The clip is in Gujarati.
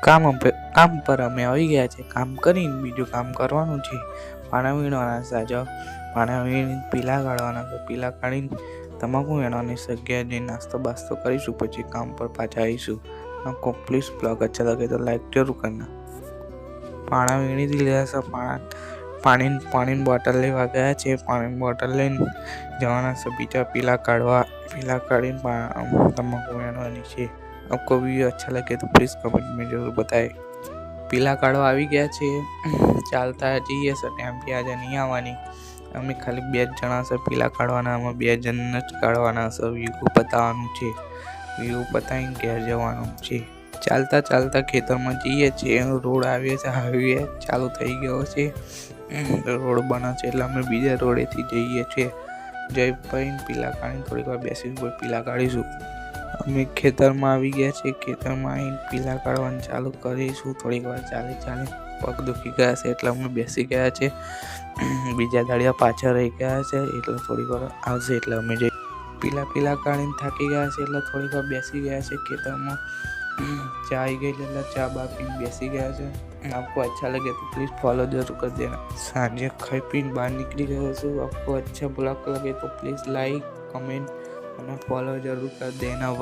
કામ પર અમે આવી ગયા છે. કામ કરીને બીજું કામ કરવાનું છે. પાણા વીણવાના છે. આજે પાણા વીણી પીલા કાઢવાના છે. પીલા કાઢીને તમાકુ વેણવાની જગ્યાએ જઈને નાસ્તો બાસ્તો કરીશું. પછી કામ પર પાછા આવીશું. પ્લીઝ બ્લોગ અચ્છા લગે તો લાઈક જરૂર કરના. પાણા વીણી લીધા છે. પાણીની બોટલ લેવા ગયા છે. પાણીની બોટલ લઈને જવાના છે બીજા પીલા કાઢવા. पीला काढ़ी तम्बाकू वेणवानी छे। आपको वीडियो अच्छा लगे तो प्लीज़ कमेंट में जरूर बताएं। पीला काढ़वा आवी गया छे। चालता जईए छे टाइम पे आज नहीं आवानी। अमे खाली 2 जणा छे पीला काढ़वाना। अमे 2 जण ज काढ़वाना छे। वीगो पताववानुं छे। वीगो पतावीने घेर जवानुं छे। चालता चालता खेतर में जईए छे। रोड आवे छे। हाईवे चालू थई गयो छे। रोड बने छे એટલે અમે બીજા રોડેથી જઈએ છીએ। જયભાઈ પીલા કાઢીને થોડીક વાર બેસીને પીલા કાઢીશું। અમે ખેતરમાં આવી ગયા છે। ખેતરમાં આવીને પીલા કાઢવાનું ચાલુ કરીશું। થોડીક વાર ચાલી પગ દુખી ગયા છે એટલે અમે બેસી ગયા છે। બીજા દાડિયા પાછળ રહી ગયા છે એટલે થોડીક વાર આવશે એટલે અમે જઈ પીલા કાઢીને થાકી ગયા છે એટલે થોડીક વાર બેસી ગયા છે ખેતરમાં। चा आई गई એટલે चा बा पीने बेसी गया है। आपको अच्छा लगे तो प्लीज़ फॉलो जरूर कर देना। सांजे खाई पीने बाहर निकली गए छो। आपको अच्छा ब्लॉग लगे तो प्लीज़ लाइक कमेंट और फॉलो जरूर कर देना।